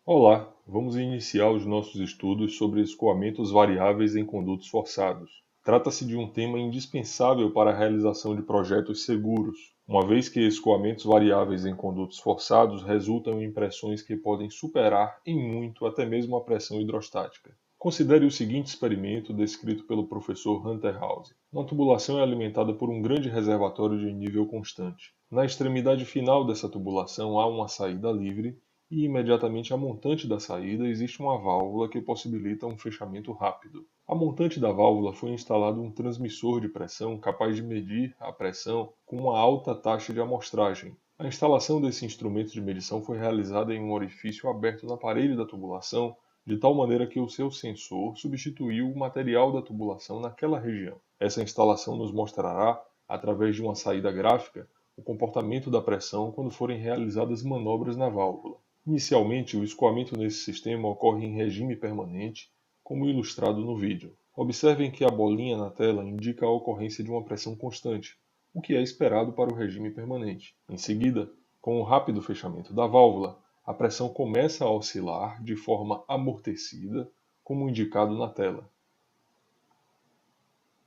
Olá, vamos iniciar os nossos estudos sobre escoamentos variáveis em condutos forçados. Trata-se de um tema indispensável para a realização de projetos seguros, uma vez que escoamentos variáveis em condutos forçados resultam em pressões que podem superar em muito até mesmo a pressão hidrostática. Considere o seguinte experimento descrito pelo professor Hunter House. Uma tubulação é alimentada por um grande reservatório de nível constante. Na extremidade final dessa tubulação há uma saída livre e imediatamente à montante da saída existe uma válvula que possibilita um fechamento rápido. À montante da válvula foi instalado um transmissor de pressão capaz de medir a pressão com uma alta taxa de amostragem. A instalação desse instrumento de medição foi realizada em um orifício aberto na parede da tubulação, de tal maneira que o seu sensor substituiu o material da tubulação naquela região. Essa instalação nos mostrará, através de uma saída gráfica, o comportamento da pressão quando forem realizadas manobras na válvula. Inicialmente, o escoamento nesse sistema ocorre em regime permanente, como ilustrado no vídeo. Observem que a bolinha na tela indica a ocorrência de uma pressão constante, o que é esperado para o regime permanente. Em seguida, com o rápido fechamento da válvula, a pressão começa a oscilar de forma amortecida, como indicado na tela.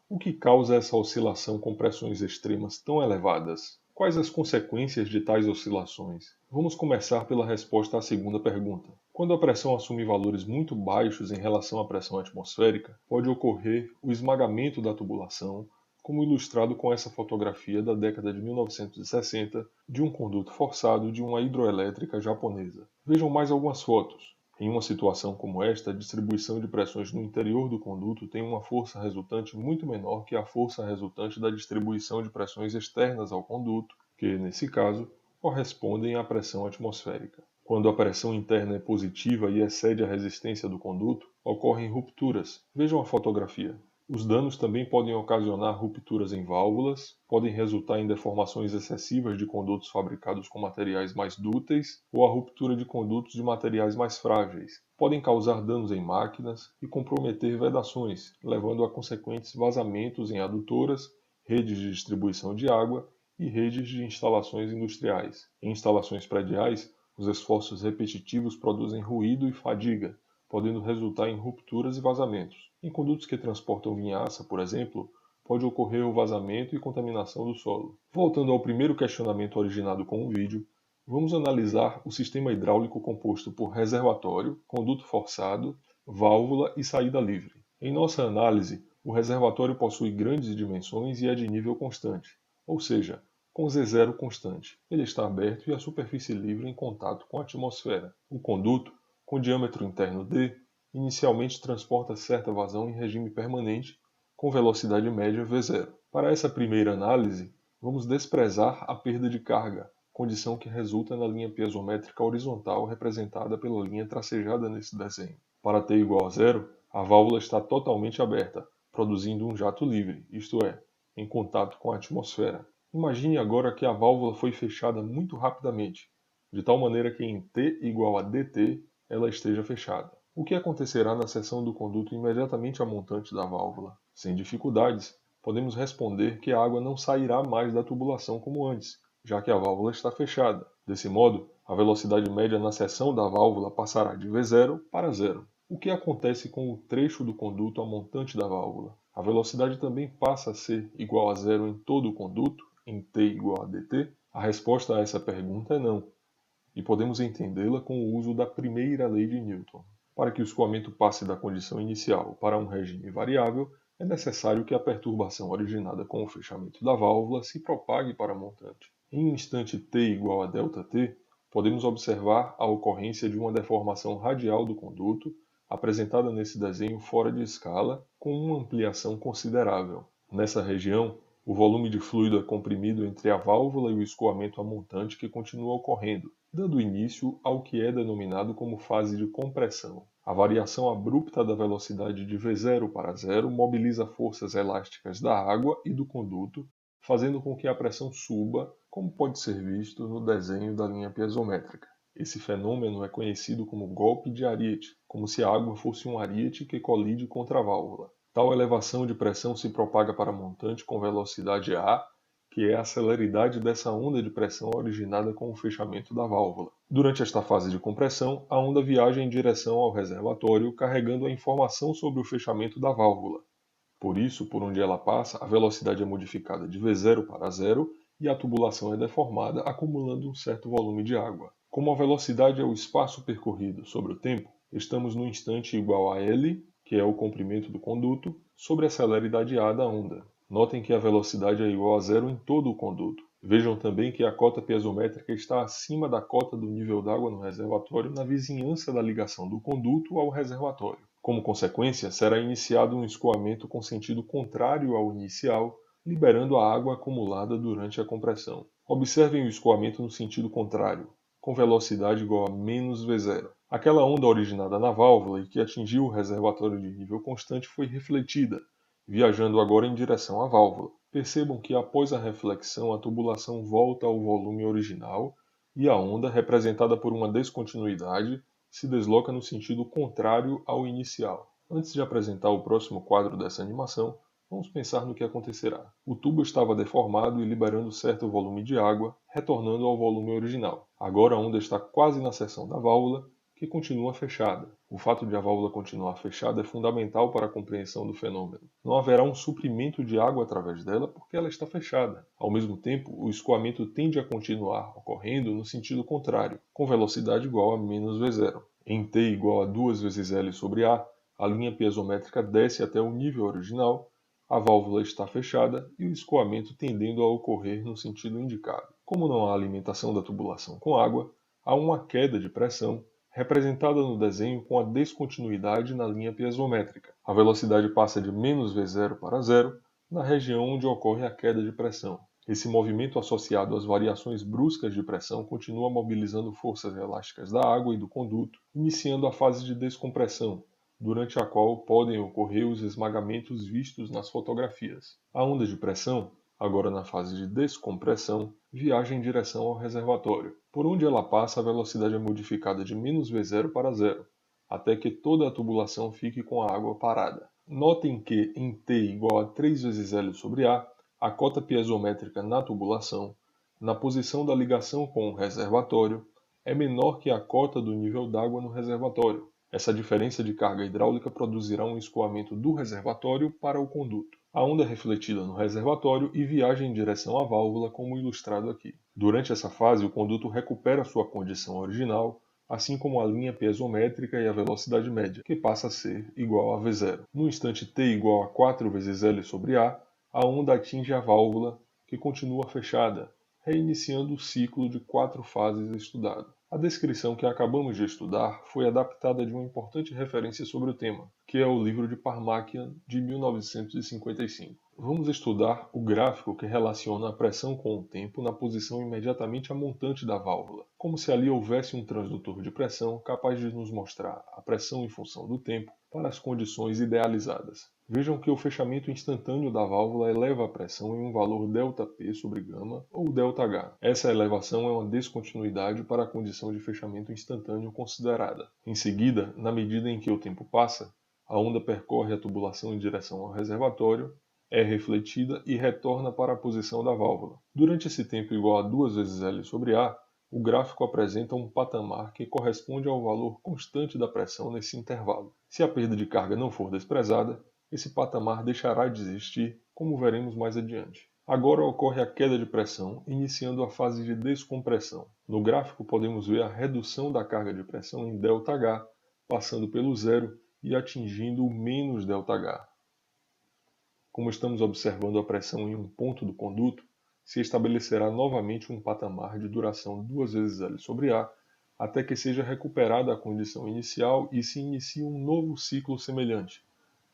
O que causa essa oscilação com pressões extremas tão elevadas? Quais as consequências de tais oscilações? Vamos começar pela resposta à segunda pergunta. Quando a pressão assume valores muito baixos em relação à pressão atmosférica, pode ocorrer o esmagamento da tubulação, como ilustrado com essa fotografia da década de 1960 de um conduto forçado de uma hidroelétrica japonesa. Vejam mais algumas fotos. Em uma situação como esta, a distribuição de pressões no interior do conduto tem uma força resultante muito menor que a força resultante da distribuição de pressões externas ao conduto, que, nesse caso, correspondem à pressão atmosférica. Quando a pressão interna é positiva e excede a resistência do conduto, ocorrem rupturas. Vejam a fotografia. Os danos também podem ocasionar rupturas em válvulas, podem resultar em deformações excessivas de condutos fabricados com materiais mais dúteis ou a ruptura de condutos de materiais mais frágeis. Podem causar danos em máquinas e comprometer vedações, levando a consequentes vazamentos em adutoras, redes de distribuição de água e redes de instalações industriais. Em instalações prediais, os esforços repetitivos produzem ruído e fadiga, podendo resultar em rupturas e vazamentos. Em condutos que transportam vinhaça, por exemplo, pode ocorrer o vazamento e contaminação do solo. Voltando ao primeiro questionamento originado com o vídeo, vamos analisar o sistema hidráulico composto por reservatório, conduto forçado, válvula e saída livre. Em nossa análise, o reservatório possui grandes dimensões e é de nível constante, ou seja, com Z0 constante. Ele está aberto e a superfície livre em contato com a atmosfera. O conduto, com diâmetro interno d, inicialmente transporta certa vazão em regime permanente, com velocidade média V0. Para essa primeira análise, vamos desprezar a perda de carga, condição que resulta na linha piezométrica horizontal representada pela linha tracejada nesse desenho. Para t igual a zero, a válvula está totalmente aberta, produzindo um jato livre, isto é, em contato com a atmosfera. Imagine agora que a válvula foi fechada muito rapidamente, de tal maneira que em t igual a dt ela esteja fechada. O que acontecerá na seção do conduto imediatamente a montante da válvula? Sem dificuldades, podemos responder que a água não sairá mais da tubulação como antes, já que a válvula está fechada. Desse modo, a velocidade média na seção da válvula passará de V0 para zero. O que acontece com o trecho do conduto a montante da válvula? A velocidade também passa a ser igual a zero em todo o conduto, em t igual a dt? A resposta a essa pergunta é não, e podemos entendê-la com o uso da primeira lei de Newton. Para que o escoamento passe da condição inicial para um regime variável, é necessário que a perturbação originada com o fechamento da válvula se propague para a montante. Em um instante t igual a ΔT, podemos observar a ocorrência de uma deformação radial do conduto, apresentada nesse desenho fora de escala, com uma ampliação considerável. Nessa região, o volume de fluido é comprimido entre a válvula e o escoamento a montante que continua ocorrendo, dando início ao que é denominado como fase de compressão. A variação abrupta da velocidade de V0 para zero mobiliza forças elásticas da água e do conduto, fazendo com que a pressão suba, como pode ser visto no desenho da linha piezométrica. Esse fenômeno é conhecido como golpe de ariete, como se a água fosse um ariete que colide contra a válvula. Tal elevação de pressão se propaga para a montante com velocidade A, que é a celeridade dessa onda de pressão originada com o fechamento da válvula. Durante esta fase de compressão, a onda viaja em direção ao reservatório, carregando a informação sobre o fechamento da válvula. Por isso, por onde ela passa, a velocidade é modificada de V0 para zero e a tubulação é deformada, acumulando um certo volume de água. Como a velocidade é o espaço percorrido sobre o tempo, estamos no instante igual a L, que é o comprimento do conduto, sobre a celeridade A da onda. Notem que a velocidade é igual a zero em todo o conduto. Vejam também que a cota piezométrica está acima da cota do nível d'água no reservatório na vizinhança da ligação do conduto ao reservatório. Como consequência, será iniciado um escoamento com sentido contrário ao inicial, liberando a água acumulada durante a compressão. Observem o escoamento no sentido contrário, com velocidade igual a menos V0. Aquela onda originada na válvula e que atingiu o reservatório de nível constante foi refletida, viajando agora em direção à válvula. Percebam que após a reflexão a tubulação volta ao volume original e a onda, representada por uma descontinuidade, se desloca no sentido contrário ao inicial. Antes de apresentar o próximo quadro dessa animação, vamos pensar no que acontecerá. O tubo estava deformado e liberando certo volume de água, retornando ao volume original. Agora a onda está quase na seção da válvula, que continua fechada. O fato de a válvula continuar fechada é fundamental para a compreensão do fenômeno. Não haverá um suprimento de água através dela porque ela está fechada. Ao mesmo tempo, o escoamento tende a continuar ocorrendo no sentido contrário, com velocidade igual a menos V0. Em T igual a 2 vezes L sobre A, a linha piezométrica desce até o nível original, a válvula está fechada e o escoamento tendendo a ocorrer no sentido indicado. Como não há alimentação da tubulação com água, há uma queda de pressão, representada no desenho com a descontinuidade na linha piezométrica. A velocidade passa de menos V0 para zero na região onde ocorre a queda de pressão. Esse movimento associado às variações bruscas de pressão continua mobilizando forças elásticas da água e do conduto, iniciando a fase de descompressão, durante a qual podem ocorrer os esmagamentos vistos nas fotografias. A onda de pressão, agora na fase de descompressão, viaja em direção ao reservatório. Por onde ela passa, a velocidade é modificada de menos V0 para zero, até que toda a tubulação fique com a água parada. Notem que em T igual a 3 vezes L sobre a cota piezométrica na tubulação, na posição da ligação com o reservatório, é menor que a cota do nível d'água no reservatório. Essa diferença de carga hidráulica produzirá um escoamento do reservatório para o conduto. A onda é refletida no reservatório e viaja em direção à válvula, como ilustrado aqui. Durante essa fase, o conduto recupera sua condição original, assim como a linha piezométrica e a velocidade média, que passa a ser igual a V0. No instante t igual a 4 vezes L sobre a onda atinge a válvula, que continua fechada, reiniciando o ciclo de 4 fases estudado. A descrição que acabamos de estudar foi adaptada de uma importante referência sobre o tema, que é o livro de Parmakian, de 1955. Vamos estudar o gráfico que relaciona a pressão com o tempo na posição imediatamente a montante da válvula, como se ali houvesse um transdutor de pressão capaz de nos mostrar a pressão em função do tempo para as condições idealizadas. Vejam que o fechamento instantâneo da válvula eleva a pressão em um valor ΔP sobre γ ou ΔH. Essa elevação é uma descontinuidade para a condição de fechamento instantâneo considerada. Em seguida, na medida em que o tempo passa, a onda percorre a tubulação em direção ao reservatório, é refletida e retorna para a posição da válvula. Durante esse tempo igual a 2 vezes L sobre A, o gráfico apresenta um patamar que corresponde ao valor constante da pressão nesse intervalo. Se a perda de carga não for desprezada, esse patamar deixará de existir, como veremos mais adiante. Agora ocorre a queda de pressão, iniciando a fase de descompressão. No gráfico podemos ver a redução da carga de pressão em ΔH, passando pelo zero e atingindo o menos ΔH. Como estamos observando a pressão em um ponto do conduto, se estabelecerá novamente um patamar de duração 2 vezes L sobre A, até que seja recuperada a condição inicial e se inicie um novo ciclo semelhante,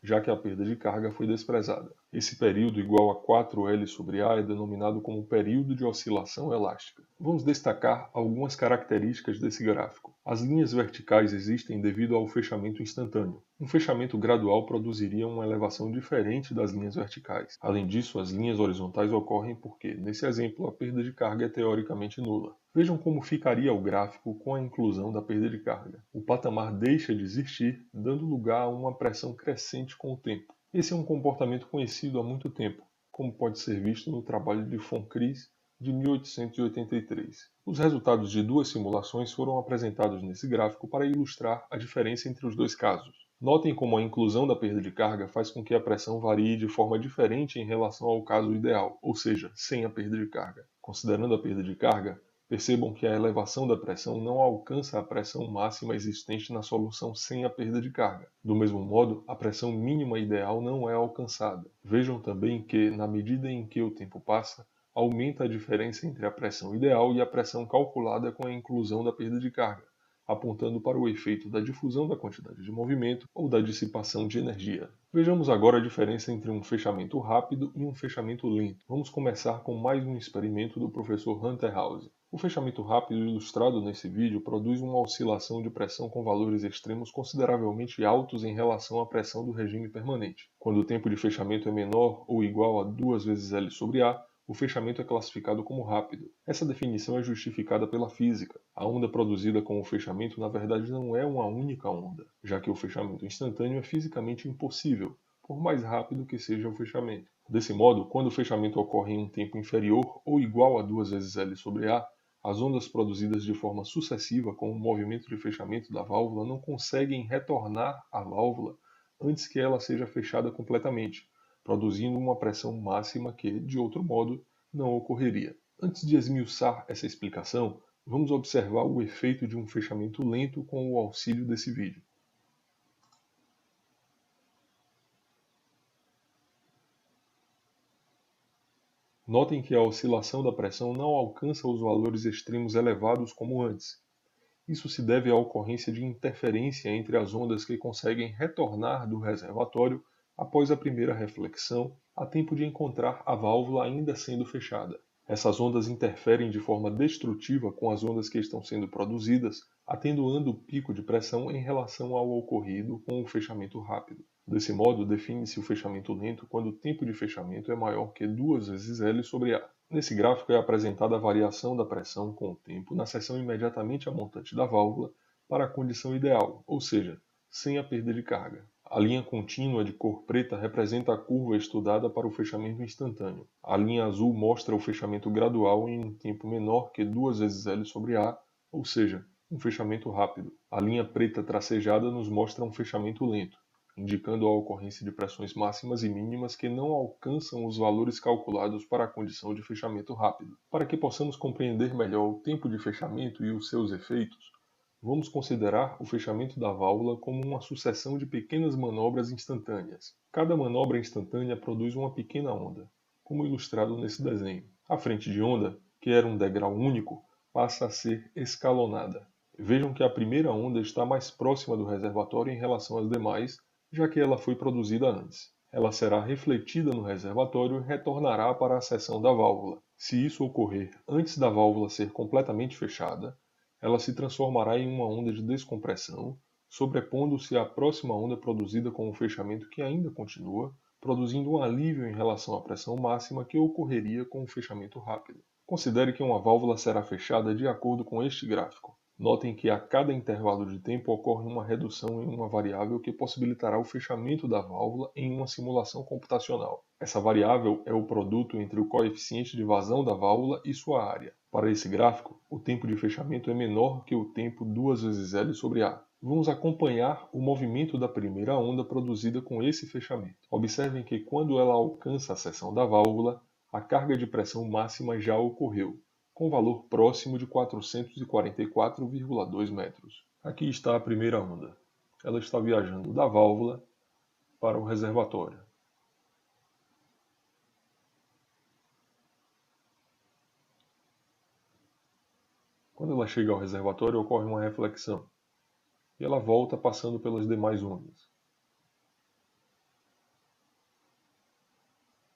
já que a perda de carga foi desprezada. Esse período igual a 4L sobre A é denominado como período de oscilação elástica. Vamos destacar algumas características desse gráfico. As linhas verticais existem devido ao fechamento instantâneo. Um fechamento gradual produziria uma elevação diferente das linhas verticais. Além disso, as linhas horizontais ocorrem porque, nesse exemplo, a perda de carga é teoricamente nula. Vejam como ficaria o gráfico com a inclusão da perda de carga. O patamar deixa de existir, dando lugar a uma pressão crescente com o tempo. Esse é um comportamento conhecido há muito tempo, como pode ser visto no trabalho de von Kries de 1883. Os resultados de duas simulações foram apresentados nesse gráfico para ilustrar a diferença entre os dois casos. Notem como a inclusão da perda de carga faz com que a pressão varie de forma diferente em relação ao caso ideal, ou seja, sem a perda de carga. Considerando a perda de carga, percebam que a elevação da pressão não alcança a pressão máxima existente na solução sem a perda de carga. Do mesmo modo, a pressão mínima ideal não é alcançada. Vejam também que, na medida em que o tempo passa, aumenta a diferença entre a pressão ideal e a pressão calculada com a inclusão da perda de carga, apontando para o efeito da difusão da quantidade de movimento ou da dissipação de energia. Vejamos agora a diferença entre um fechamento rápido e um fechamento lento. Vamos começar com mais um experimento do professor Hunter House. O fechamento rápido ilustrado nesse vídeo produz uma oscilação de pressão com valores extremos consideravelmente altos em relação à pressão do regime permanente. Quando o tempo de fechamento é menor ou igual a 2 vezes L sobre A, o fechamento é classificado como rápido. Essa definição é justificada pela física. A onda produzida com o fechamento na verdade não é uma única onda, já que o fechamento instantâneo é fisicamente impossível, por mais rápido que seja o fechamento. Desse modo, quando o fechamento ocorre em um tempo inferior ou igual a 2 vezes L sobre A, as ondas produzidas de forma sucessiva com o movimento de fechamento da válvula não conseguem retornar à válvula antes que ela seja fechada completamente, produzindo uma pressão máxima que, de outro modo, não ocorreria. Antes de esmiuçar essa explicação, vamos observar o efeito de um fechamento lento com o auxílio desse vídeo. Notem que a oscilação da pressão não alcança os valores extremos elevados como antes. Isso se deve à ocorrência de interferência entre as ondas que conseguem retornar do reservatório após a primeira reflexão, a tempo de encontrar a válvula ainda sendo fechada. Essas ondas interferem de forma destrutiva com as ondas que estão sendo produzidas, atenuando o pico de pressão em relação ao ocorrido com o fechamento rápido. Desse modo, define-se o fechamento lento quando o tempo de fechamento é maior que 2 vezes L sobre A. Nesse gráfico é apresentada a variação da pressão com o tempo na seção imediatamente a montante da válvula para a condição ideal, ou seja, sem a perda de carga. A linha contínua de cor preta representa a curva estudada para o fechamento instantâneo. A linha azul mostra o fechamento gradual em um tempo menor que 2 vezes L sobre A, ou seja, um fechamento rápido. A linha preta tracejada nos mostra um fechamento lento, indicando a ocorrência de pressões máximas e mínimas que não alcançam os valores calculados para a condição de fechamento rápido. Para que possamos compreender melhor o tempo de fechamento e os seus efeitos, vamos considerar o fechamento da válvula como uma sucessão de pequenas manobras instantâneas. Cada manobra instantânea produz uma pequena onda, como ilustrado nesse desenho. A frente de onda, que era um degrau único, passa a ser escalonada. Vejam que a primeira onda está mais próxima do reservatório em relação às demais, já que ela foi produzida antes. Ela será refletida no reservatório e retornará para a seção da válvula. Se isso ocorrer antes da válvula ser completamente fechada, ela se transformará em uma onda de descompressão, sobrepondo-se à próxima onda produzida com o fechamento que ainda continua, produzindo um alívio em relação à pressão máxima que ocorreria com o fechamento rápido. Considere que uma válvula será fechada de acordo com este gráfico. Notem que a cada intervalo de tempo ocorre uma redução em uma variável que possibilitará o fechamento da válvula em uma simulação computacional. Essa variável é o produto entre o coeficiente de vazão da válvula e sua área. Para esse gráfico, o tempo de fechamento é menor que o tempo 2 vezes L sobre A. Vamos acompanhar o movimento da primeira onda produzida com esse fechamento. Observem que quando ela alcança a seção da válvula, a carga de pressão máxima já ocorreu, com valor próximo de 444,2 metros. Aqui está a primeira onda. Ela está viajando da válvula para o reservatório. Quando ela chega ao reservatório, ocorre uma reflexão, e ela volta passando pelas demais ondas.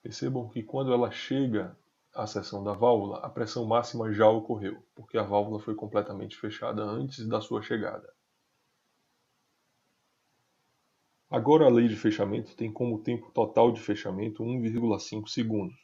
Percebam que quando ela chega à seção da válvula, a pressão máxima já ocorreu, porque a válvula foi completamente fechada antes da sua chegada. Agora a lei de fechamento tem como tempo total de fechamento 1,5 segundos,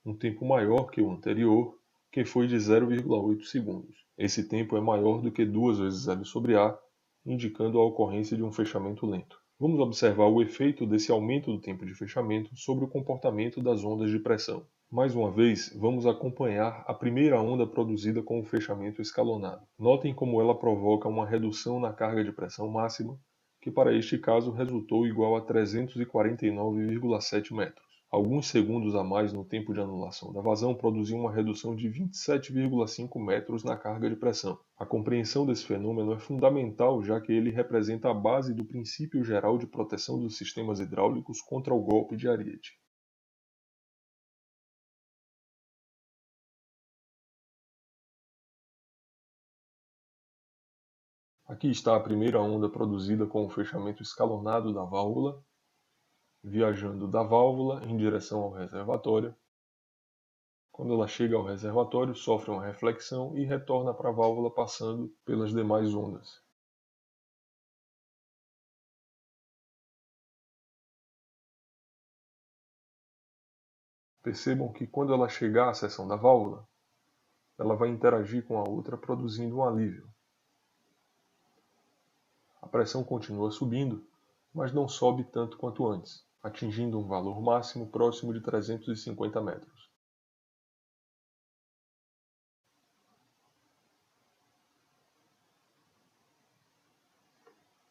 um tempo maior que o anterior, que foi de 0,8 segundos. Esse tempo é maior do que 2 vezes L sobre A, indicando a ocorrência de um fechamento lento. Vamos observar o efeito desse aumento do tempo de fechamento sobre o comportamento das ondas de pressão. Mais uma vez, vamos acompanhar a primeira onda produzida com o fechamento escalonado. Notem como ela provoca uma redução na carga de pressão máxima, que para este caso resultou igual a 349,7 metros. Alguns segundos a mais no tempo de anulação da vazão produziu uma redução de 27,5 metros na carga de pressão. A compreensão desse fenômeno é fundamental, já que ele representa a base do princípio geral de proteção dos sistemas hidráulicos contra o golpe de ariete. Aqui está a primeira onda produzida com o fechamento escalonado da válvula, viajando da válvula em direção ao reservatório. Quando ela chega ao reservatório, sofre uma reflexão e retorna para a válvula passando pelas demais ondas. Percebam que quando ela chegar à seção da válvula, ela vai interagir com a outra produzindo um alívio. A pressão continua subindo, mas não sobe tanto quanto antes, atingindo um valor máximo próximo de 350 metros.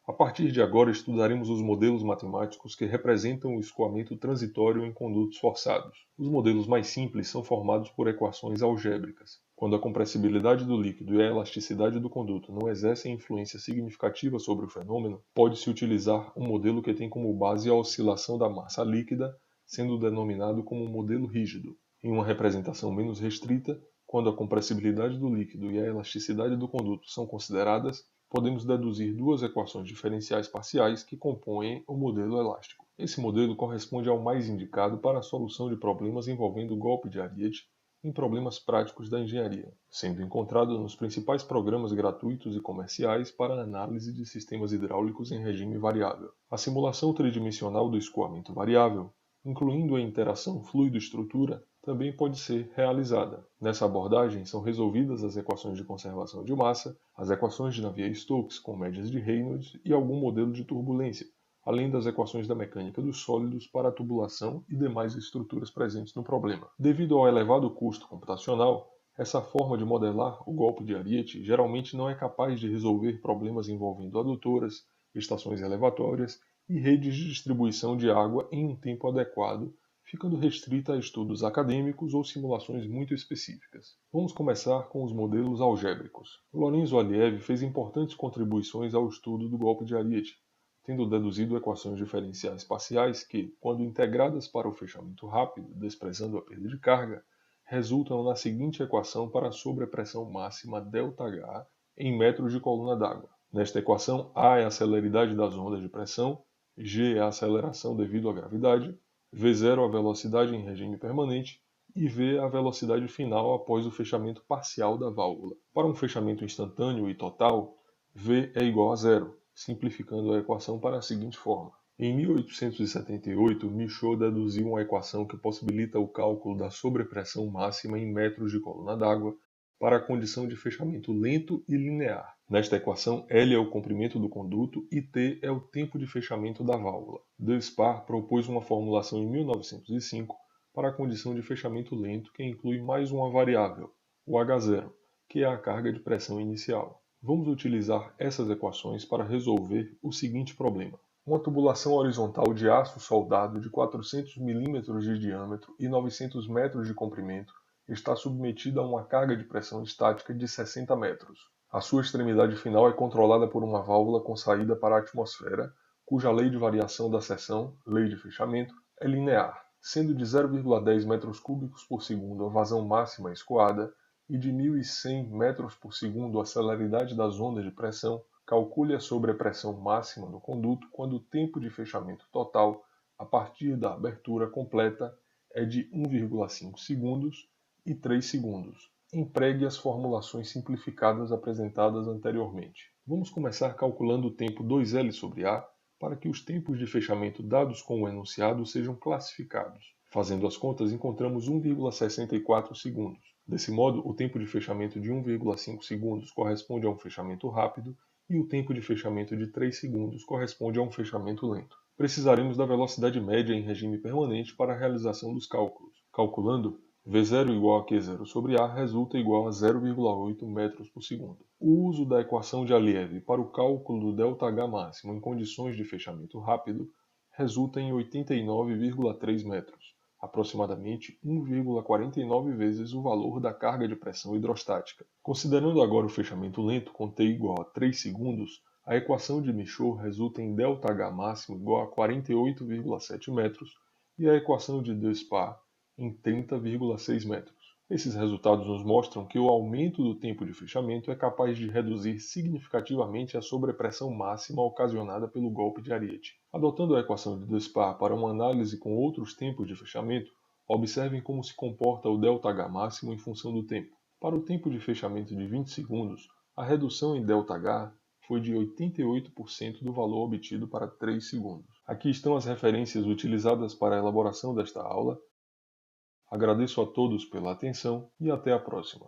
A partir de agora estudaremos os modelos matemáticos que representam o escoamento transitório em condutos forçados. Os modelos mais simples são formados por equações algébricas. Quando a compressibilidade do líquido e a elasticidade do conduto não exercem influência significativa sobre o fenômeno, pode-se utilizar um modelo que tem como base a oscilação da massa líquida, sendo denominado como modelo rígido. Em uma representação menos restrita, quando a compressibilidade do líquido e a elasticidade do conduto são consideradas, podemos deduzir duas equações diferenciais parciais que compõem o modelo elástico. Esse modelo corresponde ao mais indicado para a solução de problemas envolvendo golpe de ariete em problemas práticos da engenharia, sendo encontrado nos principais programas gratuitos e comerciais para análise de sistemas hidráulicos em regime variável. A simulação tridimensional do escoamento variável, incluindo a interação fluido-estrutura, também pode ser realizada. Nessa abordagem são resolvidas as equações de conservação de massa, as equações de Navier-Stokes com médias de Reynolds e algum modelo de turbulência, além das equações da mecânica dos sólidos para a tubulação e demais estruturas presentes no problema. Devido ao elevado custo computacional, essa forma de modelar o golpe de ariete geralmente não é capaz de resolver problemas envolvendo adutoras, estações elevatórias e redes de distribuição de água em um tempo adequado, ficando restrita a estudos acadêmicos ou simulações muito específicas. Vamos começar com os modelos algébricos. Lorenzo Aliev fez importantes contribuições ao estudo do golpe de ariete, tendo deduzido equações diferenciais parciais que, quando integradas para o fechamento rápido, desprezando a perda de carga, resultam na seguinte equação para a sobrepressão máxima ΔH em metros de coluna d'água. Nesta equação, A é a celeridade das ondas de pressão, G é a aceleração devido à gravidade, V0 a velocidade em regime permanente e V a velocidade final após o fechamento parcial da válvula. Para um fechamento instantâneo e total, V é igual a zero, simplificando a equação para a seguinte forma. Em 1878, Michaud deduziu uma equação que possibilita o cálculo da sobrepressão máxima em metros de coluna d'água para a condição de fechamento lento e linear. Nesta equação, L é o comprimento do conduto e T é o tempo de fechamento da válvula. Despard propôs uma formulação em 1905 para a condição de fechamento lento que inclui mais uma variável, o H0, que é a carga de pressão inicial. Vamos utilizar essas equações para resolver o seguinte problema. Uma tubulação horizontal de aço soldado de 400 mm de diâmetro e 900 metros de comprimento está submetida a uma carga de pressão estática de 60 metros. A sua extremidade final é controlada por uma válvula com saída para a atmosfera, cuja lei de variação da seção, lei de fechamento, é linear, sendo de 0,10 metros cúbicos por segundo a vazão máxima escoada e de 1.100 metros por segundo a celeridade das ondas de pressão. Calcule a sobrepressão máxima no conduto quando o tempo de fechamento total, a partir da abertura completa, é de 1,5 segundos e 3 segundos. Empregue as formulações simplificadas apresentadas anteriormente. Vamos começar calculando o tempo 2L sobre A para que os tempos de fechamento dados com o enunciado sejam classificados. Fazendo as contas, encontramos 1,64 segundos. Desse modo, o tempo de fechamento de 1,5 segundos corresponde a um fechamento rápido e o tempo de fechamento de 3 segundos corresponde a um fechamento lento. Precisaremos da velocidade média em regime permanente para a realização dos cálculos. Calculando, V0 igual a Q0 sobre A resulta igual a 0,8 metros por segundo. O uso da equação de Aliev para o cálculo do ΔH máximo em condições de fechamento rápido resulta em 89,3 metros, aproximadamente 1,49 vezes o valor da carga de pressão hidrostática. Considerando agora o fechamento lento com T igual a 3 segundos, a equação de Michaud resulta em ΔH máximo igual a 48,7 metros e a equação de Despard em 30,6 metros. Esses resultados nos mostram que o aumento do tempo de fechamento é capaz de reduzir significativamente a sobrepressão máxima ocasionada pelo golpe de ariete. Adotando a equação de Despard para uma análise com outros tempos de fechamento, observem como se comporta o ΔH máximo em função do tempo. Para o tempo de fechamento de 20 segundos, a redução em ΔH foi de 88% do valor obtido para 3 segundos. Aqui estão as referências utilizadas para a elaboração desta aula. Agradeço a todos pela atenção e até a próxima.